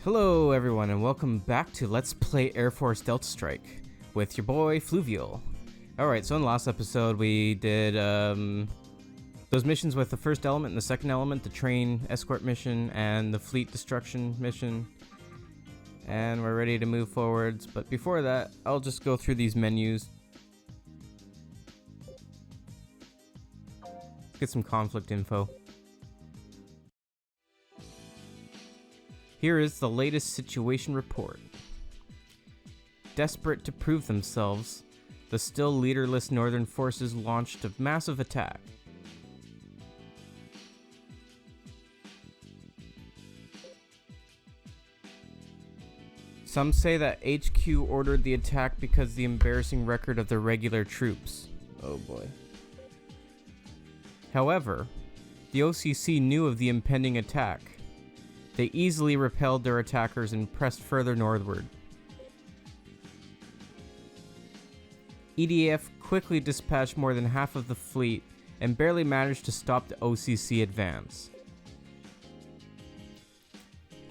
Hello everyone and welcome back to Let's Play Airforce Delta Strike with your boy Fluvial. Alright, so in the last episode we did those missions with the first element and the second element, the train escort mission and the fleet destruction mission. And we're ready to move forwards, but before that I'll just go through these menus. Get some conflict info. Here is the latest situation report. Desperate to prove themselves, the still leaderless Northern forces launched a massive attack. Some say that HQ ordered the attack because of the embarrassing record of their regular troops. Oh boy. However, the OCC knew of the impending attack. They easily repelled their attackers and pressed further northward. EDF quickly dispatched more than half of the fleet and barely managed to stop the OCC advance.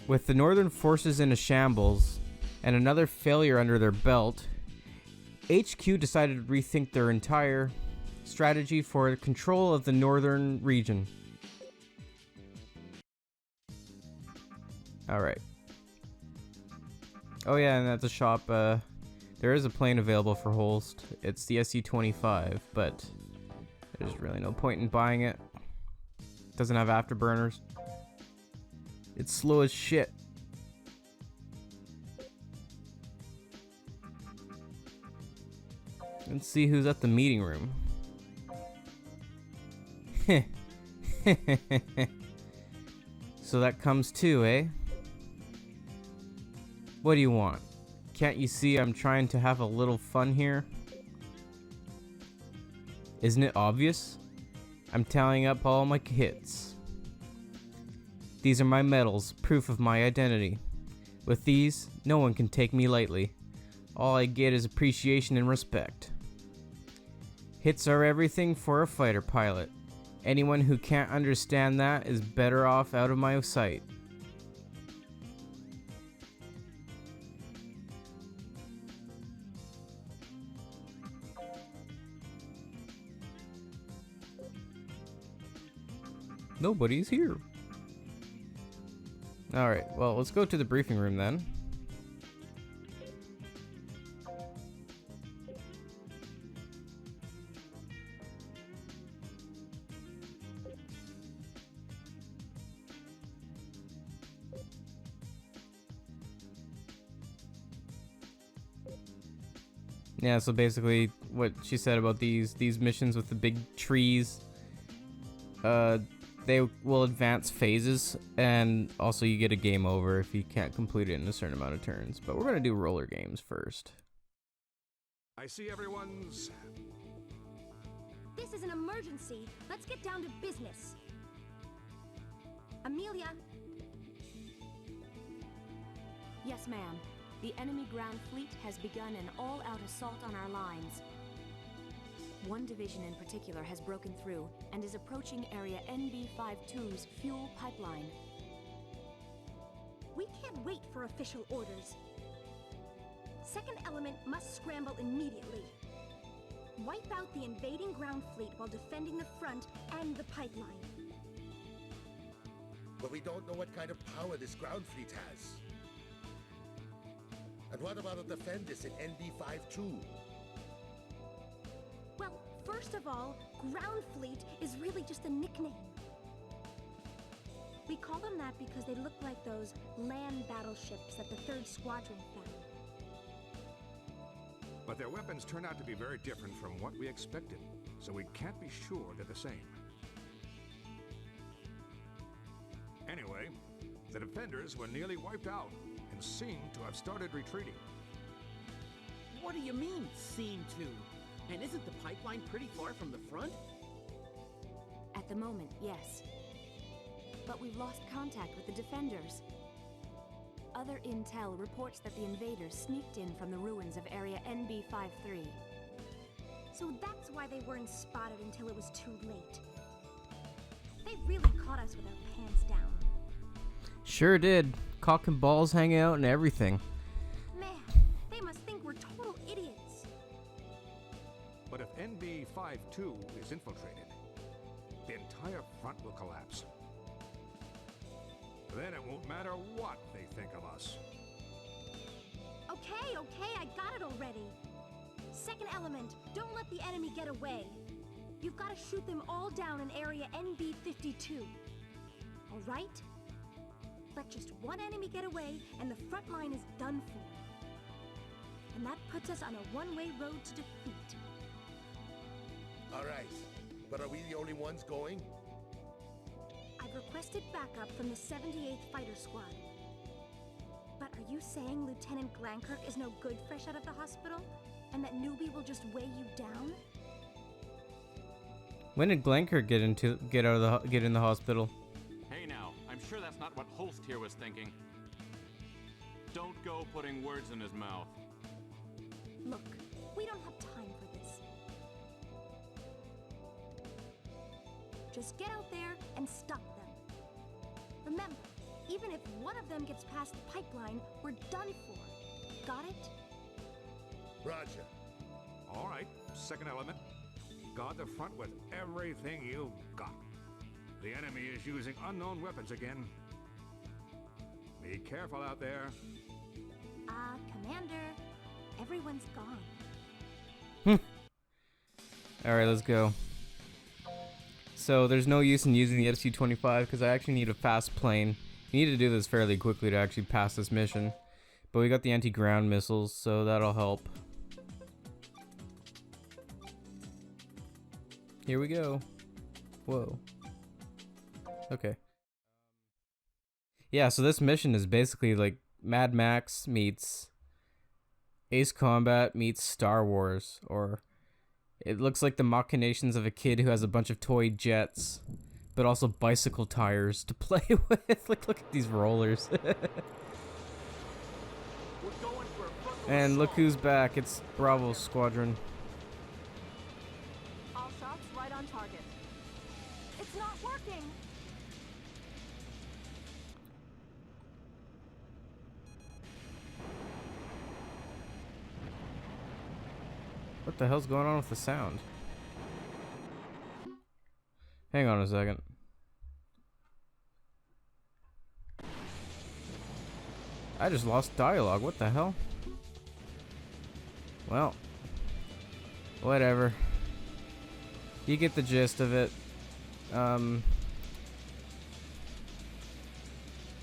With the Northern forces in a shambles and another failure under their belt, HQ decided to rethink their entire strategy for control of the northern region. Alright. Oh yeah, and at the shop, there is a plane available for Holst. It's the SU-25, but there's really no point in buying it. Doesn't have afterburners. It's slow as shit. Let's see who's at the meeting room. So that comes too, eh? What do you want? Can't you see I'm trying to have a little fun here? Isn't it obvious? I'm tallying up all my hits. These are my medals, proof of my identity. With these, no one can take me lightly. All I get is appreciation and respect. Hits are everything for a fighter pilot. Anyone who can't understand that is better off out of my sight. Nobody's here. Alright, well, let's go to the briefing room then. Yeah, so basically what she said about these missions with the big trees, they will advance phases, and also you get a game over if you can't complete it in a certain amount of turns. But we're gonna do roller games first. I see everyone's... This is an emergency. Let's get down to business. Amelia. Yes, ma'am. The enemy ground fleet has begun an all-out assault on our lines. One division in particular has broken through and is approaching area NB52's fuel pipeline. We can't wait for official orders. Second element must scramble immediately. Wipe out the invading ground fleet while defending the front and the pipeline. But we don't know what kind of power this ground fleet has. And what about the defenders in NB52? Well, first of all, ground fleet is really just a nickname. We call them that because they look like those land battleships that the 3rd Squadron found. But their weapons turn out to be very different from what we expected, so we can't be sure they're the same. Anyway, the defenders were nearly wiped out and seem to have started retreating. What do you mean, seem to? And isn't the pipeline pretty far from the front? At the moment, yes. But we've lost contact with the defenders. Other intel reports that the invaders sneaked in from the ruins of area NB53. So that's why they weren't spotted until it was too late. They really caught us with our pants down. Sure did. Cock and balls hanging out and everything. Man, they must think we're total idiots. But if NB52 is infiltrated, the entire front will collapse. Then it won't matter what they think of us. Okay, I got it already. Second element, don't let the enemy get away. You've got to shoot them all down in area NB52. All right? Let just one enemy get away, and the front line is done for. And that puts us on a one-way road to defeat. All right, but are we the only ones going? I've requested backup from the 78th Fighter Squad. But are you saying Lieutenant Glankirk is no good fresh out of the hospital? And that newbie will just weigh you down? When did Glankirk get in the hospital? Hey now, I'm sure that's not what Holst here was thinking. Don't go putting words in his mouth. Look, we don't have time for this. Just get out there and stop them. Remember, even if one of them gets past the pipeline, we're done for. Got it? Roger. All right, second element. Guard the front with everything you've got. The enemy is using unknown weapons again. Be careful out there. Commander, everyone's gone. Alright, let's go. So there's no use in using the FC-25 because I actually need a fast plane. You need to do this fairly quickly to actually pass this mission. But we got the anti-ground missiles, so that'll help. Here we go. Whoa. Okay. Yeah, so this mission is basically like Mad Max meets Ace Combat meets Star Wars, or it looks like the machinations of a kid who has a bunch of toy jets, but also bicycle tires to play with. Like, look at these rollers. And look who's back. It's Bravo Squadron. All shots right on target. It's not working! What the hell's going on with the sound? Hang on a second. I just lost dialogue. What the hell? Well, whatever. You get the gist of it. Why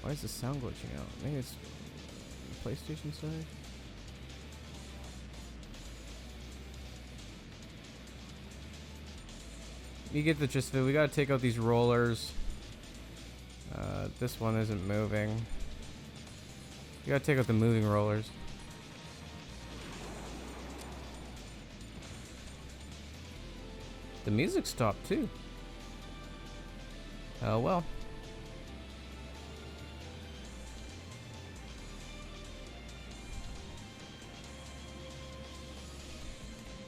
is the sound glitching out? Maybe it's the PlayStation side? You get the gist of it. We gotta take out these rollers. This one isn't moving. You gotta take out the moving rollers. The music stopped too. Oh well.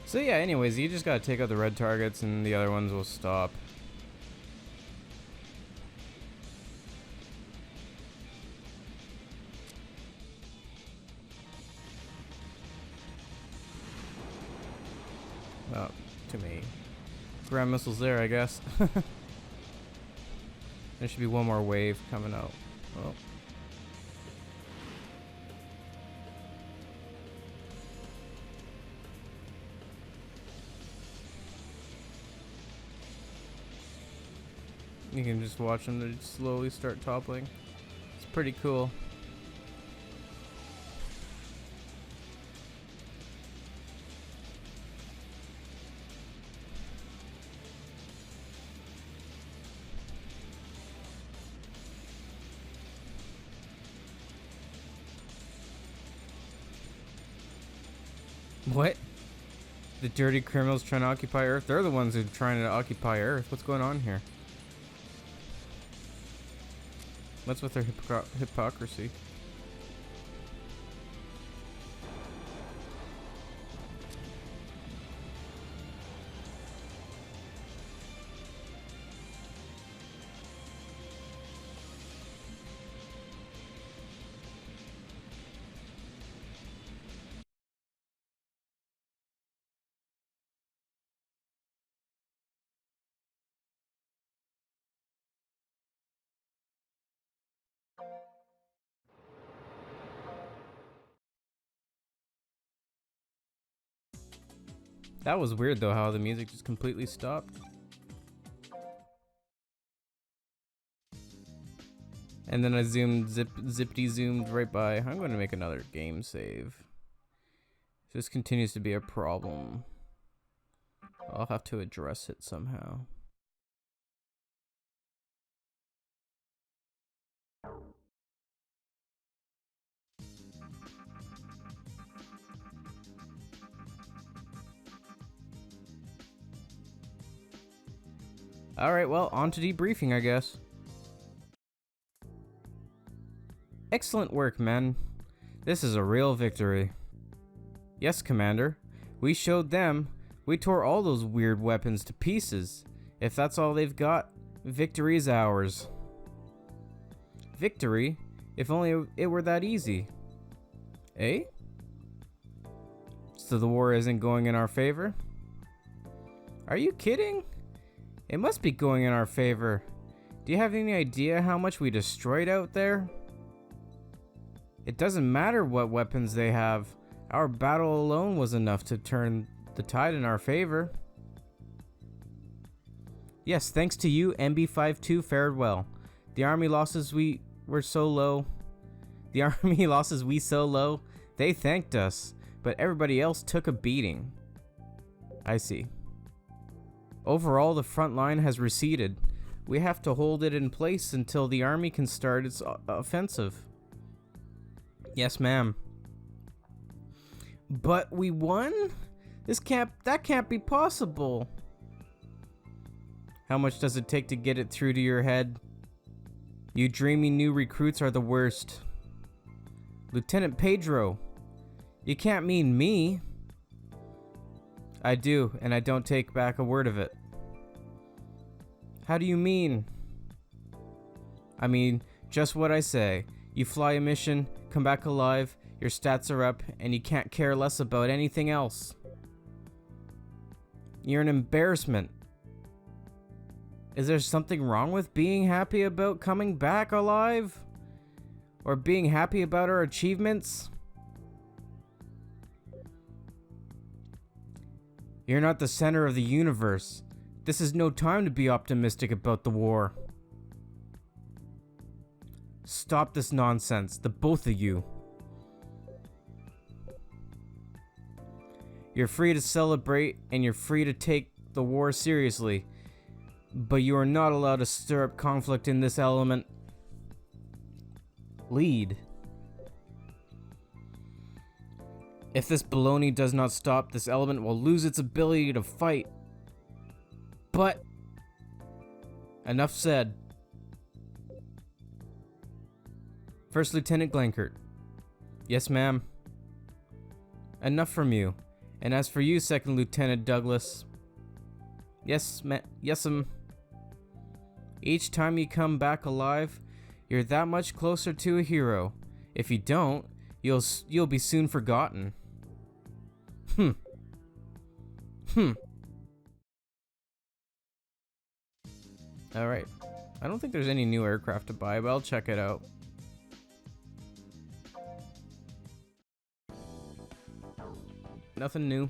So yeah, anyways, you just gotta take out the red targets and the other ones will stop. Oh, too many ground missiles there, I guess. There should be one more wave coming out. Oh. You can just watch them to slowly start toppling. It's pretty cool. What? The dirty criminals trying to occupy Earth? They're the ones who are trying to occupy Earth. What's going on here? What's with their hypocrisy? That was weird though, how the music just completely stopped. And then I zippity zoomed right by. I'm going to make another game save. This continues to be a problem. I'll have to address it somehow. Alright, well, on to debriefing, I guess. Excellent work, men. This is a real victory. Yes, Commander. We showed them. We tore all those weird weapons to pieces. If that's all they've got, victory is ours. Victory? If only it were that easy. Eh? So the war isn't going in our favor? Are you kidding? It must be going in our favor. Do you have any idea how much we destroyed out there? It doesn't matter what weapons they have. Our battle alone was enough to turn the tide in our favor. Yes, thanks to you, MB52 fared well. The army losses we so low, they thanked us, but everybody else took a beating. I see. Overall, the front line has receded. We have to hold it in place until the army can start its offensive. Yes, ma'am. But we won? That can't be possible. How much does it take to get it through to your head? You dreamy new recruits are the worst. Lieutenant Pedro, you can't mean me. I do, and I don't take back a word of it. How do you mean? I mean, just what I say. You fly a mission, come back alive, your stats are up, and you can't care less about anything else. You're an embarrassment. Is there something wrong with being happy about coming back alive? Or being happy about our achievements? You're not the center of the universe. This is no time to be optimistic about the war. Stop this nonsense, the both of you. You're free to celebrate and you're free to take the war seriously, but you are not allowed to stir up conflict in this element. Lead. If this baloney does not stop, this element will lose its ability to fight. But enough said. First Lieutenant Glenkert. Yes, ma'am. Enough from you. And as for you, Second Lieutenant Douglas. Yes, each time you come back alive, you're that much closer to a hero. If you don't, you'll be soon forgotten. Alright. I don't think there's any new aircraft to buy, but I'll check it out. Nothing new.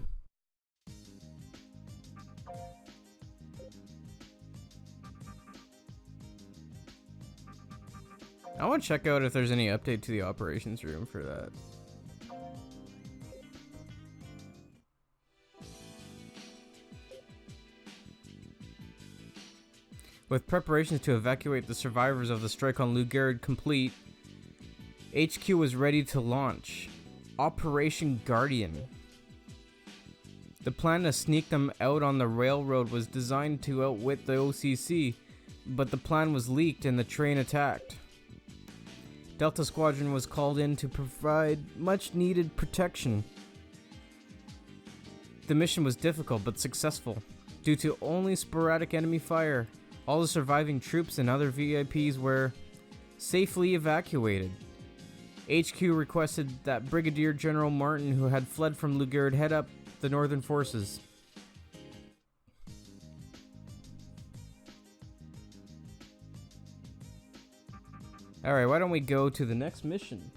I want to check out if there's any update to the operations room for that. With preparations to evacuate the survivors of the strike on Lugard complete, HQ was ready to launch Operation Guardian. The plan to sneak them out on the railroad was designed to outwit the OCC, but the plan was leaked and the train attacked. Delta Squadron was called in to provide much needed protection. The mission was difficult but successful, due to only sporadic enemy fire. All the surviving troops and other VIPs were safely evacuated. HQ requested that Brigadier General Martin, who had fled from Lugard, head up the northern forces. Alright, why don't we go to the next mission?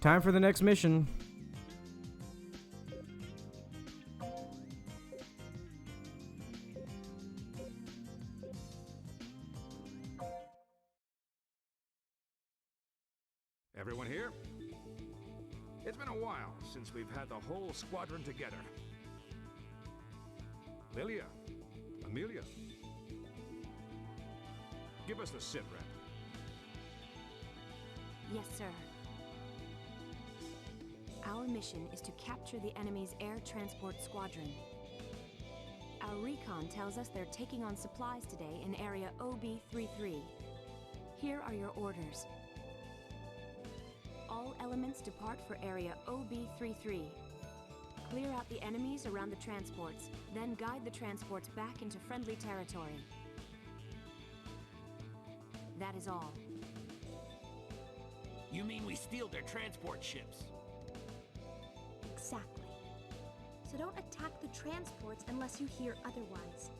Time for the next mission. Everyone here? It's been a while since we've had the whole squadron together. Lilia, Amelia, give us the sit rep. Yes, sir. Our mission is to capture the enemy's air transport squadron. Our recon tells us they're taking on supplies today in area OB33. Here are your orders. All elements depart for area OB33. Clear out the enemies around the transports, then guide the transports back into friendly territory. That is all. You mean we steal their transport ships? Exactly. So don't attack the transports unless you hear otherwise.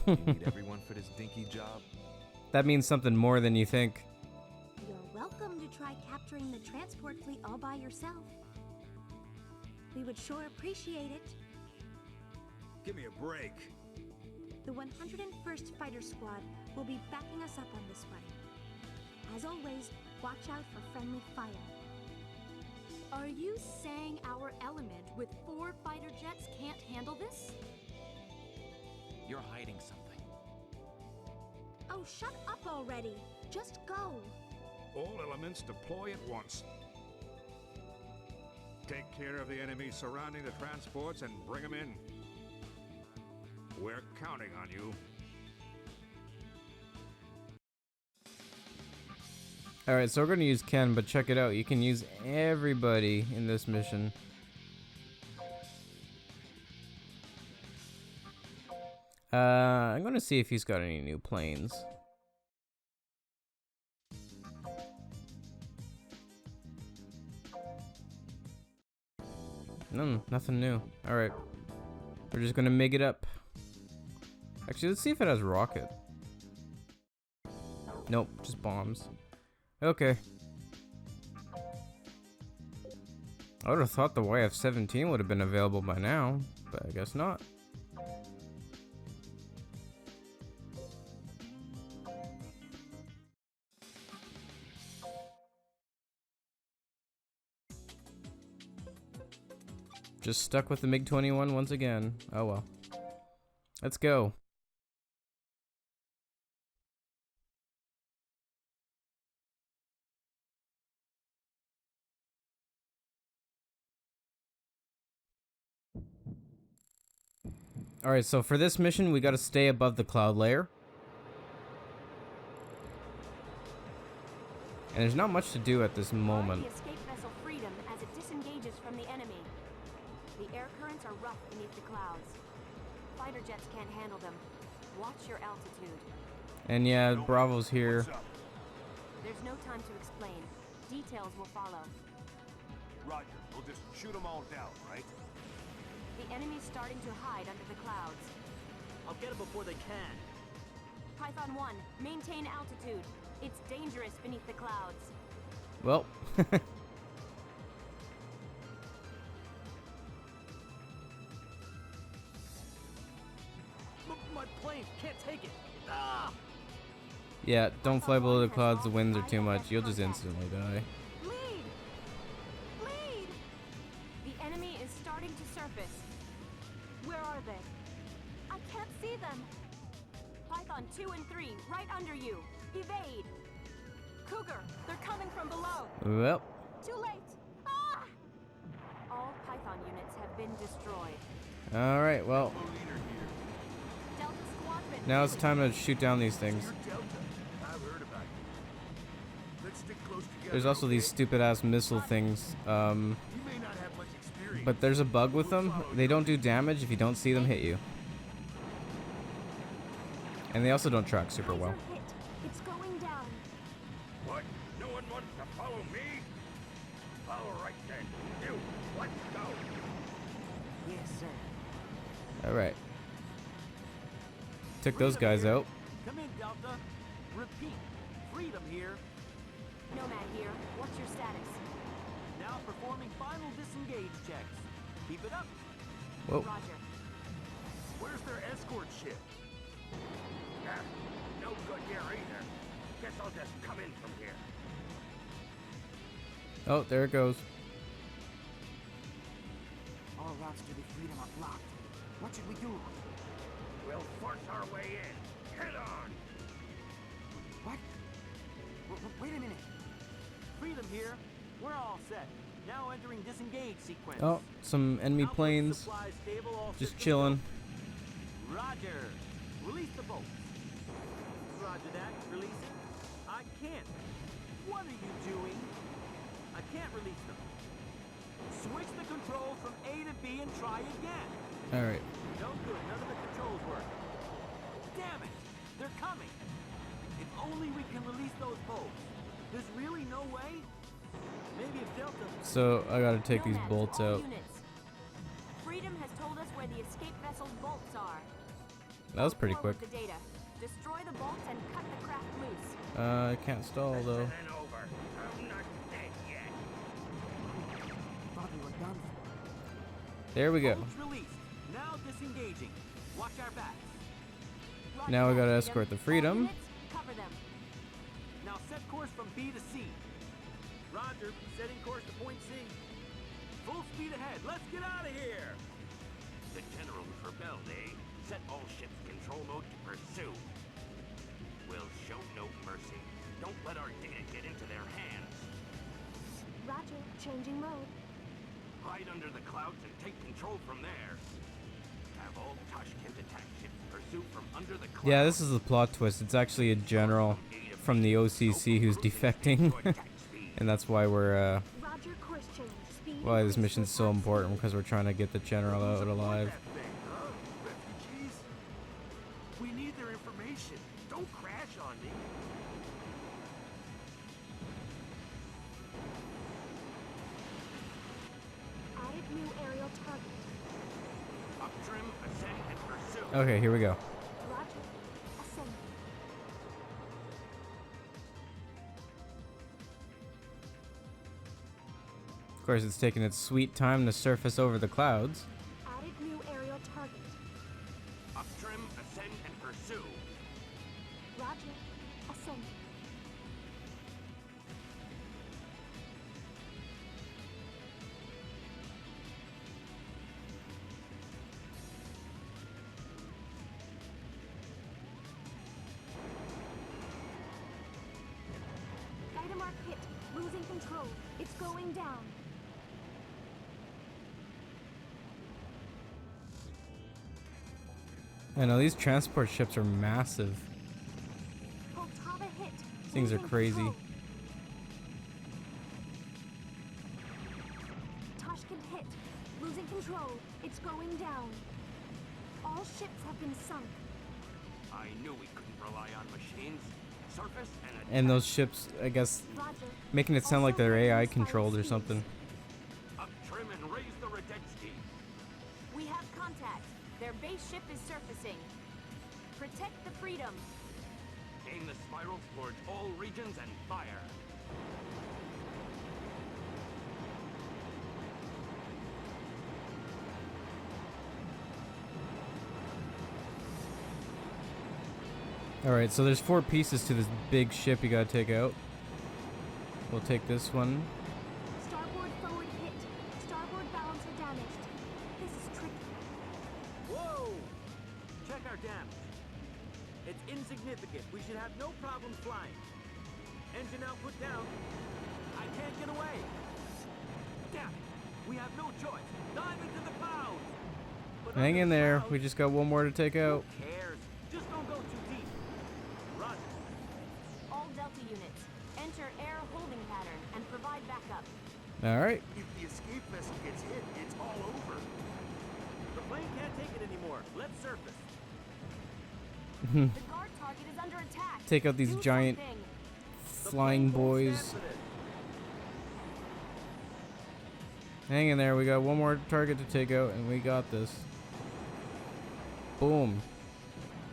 You need everyone for this dinky job? That means something more than you think. You're welcome to try capturing the transport fleet all by yourself. We would sure appreciate it. Give me a break. The 101st Fighter Squad will be backing us up on this one. As always, watch out for friendly fire. Are you saying our element with 4 fighter jets can't handle this? You're hiding something. Oh, shut up already. Just go. All elements deploy at once. Take care of the enemies surrounding the transports and bring them in. We're counting on you. Alright, so we're going to use Ken, but check it out. You can use everybody in this mission. I'm going to see if he's got any new planes. No, nothing new. Alright. We're just going to make it up. Actually, let's see if it has rocket. Nope, just bombs. Okay. I would have thought the YF-17 would have been available by now, but I guess not. Just stuck with the MiG-21 once again. Oh well. Let's go. Alright, so for this mission, we gotta stay above the cloud layer. And there's not much to do at this moment. Guard the escape vessel Freedom as it disengages from the enemy. The air currents are rough beneath the clouds. Fighter jets can't handle them. Watch your altitude. And yeah, Bravo's here. There's no time to explain. Details will follow. Roger. We'll just shoot them all down, right? The enemy's starting to hide under the clouds. I'll get them before they can. Python 1, maintain altitude. It's dangerous beneath the clouds. Well. My plane can't take it. Ah! Yeah, don't fly below the clouds, the winds are too much. You'll just instantly die. Lead! Lead! The enemy is starting to surface. Where are they? I can't see them. Python 2 and 3, right under you. Evade! Cougar, they're coming from below. Well. Too late! Ah! All Python units have been destroyed. Alright, well. Delta Squadron. Now it's time to shoot down these things. Delta. I've heard about you. Let's stick close together. There's also these stupid ass missile things. You may not have much experience. But there's a bug with them. They don't do damage if you don't see them hit you. And they also don't track super well. Hit. It's going down. What? No one wants to follow me? All right then. You, let's go. Yes, sir. Alright. Took those guys out. Come in, Delta. Repeat. Freedom here. Nomad here. What's your status? Now performing final disengage checks. Keep it up. Whoa. Roger. Where's their escort ship? Ah, no good here either. Guess I'll just come in from here. Oh, there it goes. All routes to the Freedom are blocked. What should we do? We'll force our way in. Head on. What? Wait a minute. Freedom here. We're all set. Now entering disengage sequence. Oh, some enemy Output planes supply stable, all just systems chilling. go. Roger. Release the bolts. Roger that. Releasing. I can't. What are you doing? I can't release them. Switch the controls from A to B and try again. All right. No good. None of the controls work. Damn it! They're coming. If only we can release those bolts. There's really no way. Maybe if Delta. So I gotta take these Nomads, bolts all out. units. Freedom has told us where the escape vessel's bolts are. That was pretty quick. Forward the data. Destroy the bolts and cut the craft loose. I can't stall though. Listen and over. I'm not dead yet. Thought we were done for. There we go. Bolts released. Now disengaging. Watch our backs. Roger Now we that, gotta Freedom. escort the All Freedom. units, cover them. Now set course from B to C. Roger, setting course to point C. Full speed ahead. Let's get out of here. The general's rebelled, eh? Set all ships control mode to pursue. We'll show no mercy. Don't let our data get into their hands. Roger, changing mode. Hide under the clouds and take control from there. Have all Tashkent attack ships pursue from under the clouds. Yeah, this is the plot twist. It's actually a general from the OCC who's defecting, and that's why we're Roger, course change. Speed. why this increase mission's with so 5 important, because we're trying to get the general out alive. That thing, huh? Refugees? We need their information. Don't crash on me. Added new aerial target. Up trim, ascend, and pursue. Okay, here we go. Roger. Ascend. Of course, it's taking its sweet time to surface over the clouds. Added new aerial target. Up trim, ascend, and pursue. Roger. Ascend. Dynamite hit. Losing control. It's going down. I know these transport ships are massive. Poltava hit. Things are Losing crazy. control. Tashkent hit. Losing control. It's going down. All ships have been sunk. I knew we couldn't rely on machines. Surface and attack. And those ships, I guess, Roger. making it sound like Also they're ready AI to controlled or speeds. something. Up trim and raise the Radetzky. We have contact. Their base ship is surfacing. Protect the Freedom. Aim the spirals towards all regions and fire. Alright, so there's 4 pieces to this big ship you gotta take out. We'll take this one. Starboard forward hit. Starboard balancer damaged. This is tricky. Whoa! Check our damage. It's insignificant. We should have no problem flying. Engine output down. I can't get away. Damn it. We have no choice. Dive into the clouds. But Hang under in the there, clouds, we just got one more to take out. who cares? Just don't go too deep. Roger. All Delta units, enter air holding pattern and provide backup. Alright. If the escape vessel gets hit, it's all over. The plane can't take it anymore. Let's surface. The guard target is under attack. Take out these Do giant something. The flying plane won't boys. stand for this. Hang in there, we got one more target to take out, and we got this. Boom.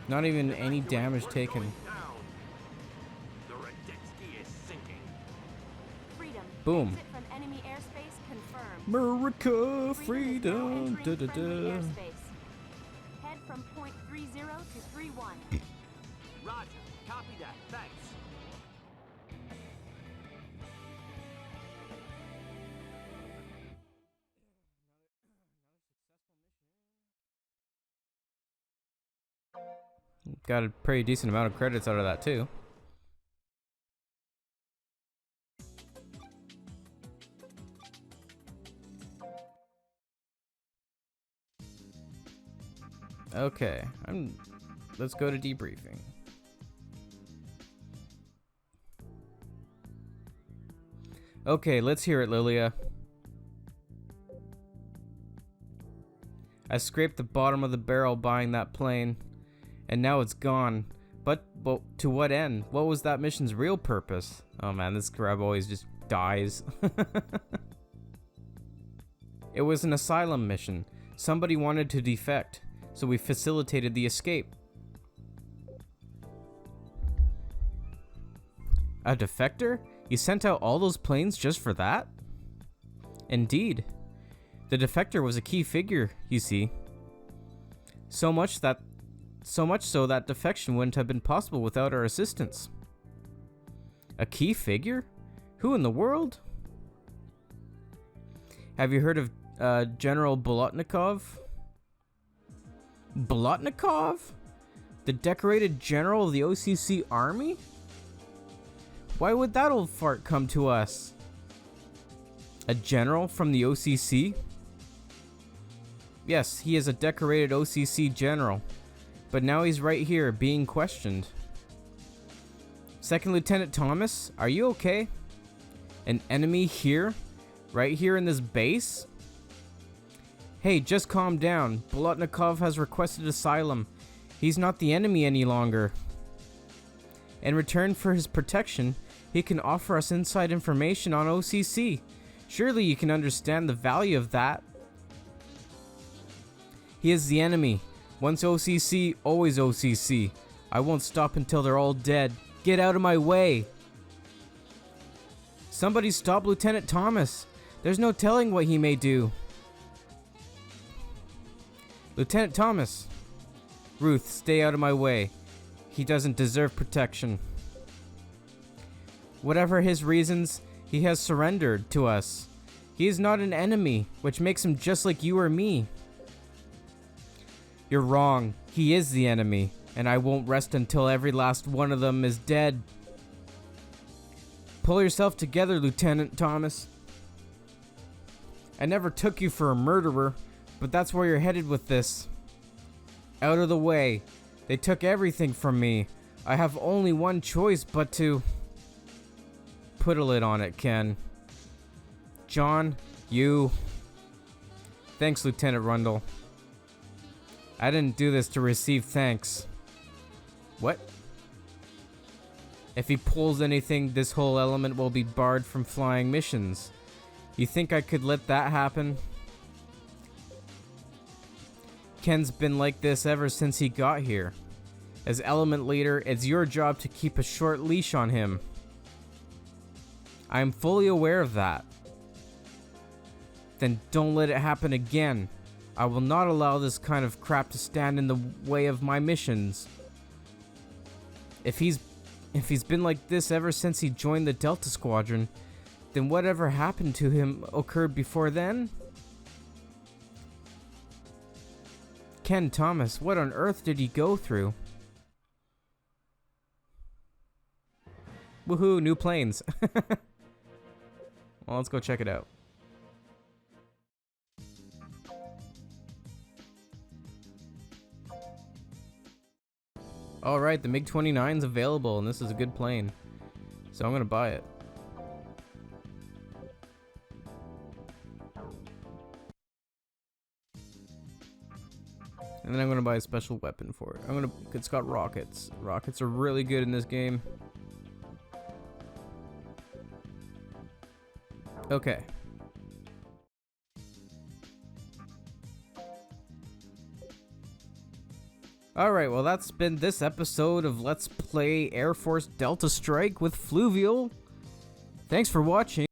Not even any damage We're taken. going down. The Radetzky is sinking. Freedom. Boom. Exit from enemy airspace America, Freedom is now freedom. entering Da, da, friendly da. airspace. Head from point 30 to 31. Roger. Copy that. Thanks. Got a pretty decent amount of credits out of that too. Okay, let's go to debriefing. Okay, let's hear it, Lilia. I scraped the bottom of the barrel buying that plane, and now it's gone. But to what end? What was that mission's real purpose? Oh man, this grub always just dies. It was an asylum mission. Somebody wanted to defect, so we facilitated the escape. A defector? You sent out all those planes just for that? Indeed. The defector was a key figure, you see. So much so that defection wouldn't have been possible without our assistance. A key figure? Who in the world? Have you heard of General Bolotnikov? Bolotnikov? The decorated general of the OCC army? Why would that old fart come to us? A general from the OCC? Yes, he is a decorated OCC general, but now he's right here being questioned. Second Lieutenant Thomas, are you okay? An enemy here? Right here in this base? Hey, just calm down. Bolotnikov has requested asylum. He's not the enemy any longer. In return for his protection, he can offer us inside information on OCC. Surely you can understand the value of that. He is the enemy. Once OCC, always OCC. I won't stop until they're all dead. Get out of my way. Somebody stop Lieutenant Thomas. There's no telling what he may do. Lieutenant Thomas. Ruth, stay out of my way. He doesn't deserve protection. Whatever his reasons, he has surrendered to us. He is not an enemy, which makes him just like you or me. You're wrong. He is the enemy, and I won't rest until every last one of them is dead. Pull yourself together, Lieutenant Thomas. I never took you for a murderer, but that's where you're headed with this. Out of the way. They took everything from me. I have only one choice but to... Put a lid on it, Ken. John, you... Thanks, Lieutenant Rundle. I didn't do this to receive thanks. What? If he pulls anything, this whole element will be barred from flying missions. You think I could let that happen? Ken's been like this ever since he got here. As element leader, it's your job to keep a short leash on him. I am fully aware of that. Then don't let it happen again. I will not allow this kind of crap to stand in the way of my missions. If he's been like this ever since he joined the Delta Squadron, then whatever happened to him occurred before then? Ken Thomas, what on earth did he go through? Woohoo, new planes. Well, let's go check it out. Alright, the MiG-29 is available, and this is a good plane. So I'm gonna buy it. And then I'm gonna buy a special weapon for it. It's got rockets. Rockets are really good in this game. Okay. Alright, well that's been this episode of Let's Play Airforce Delta Strike with Fluvial. Thanks for watching.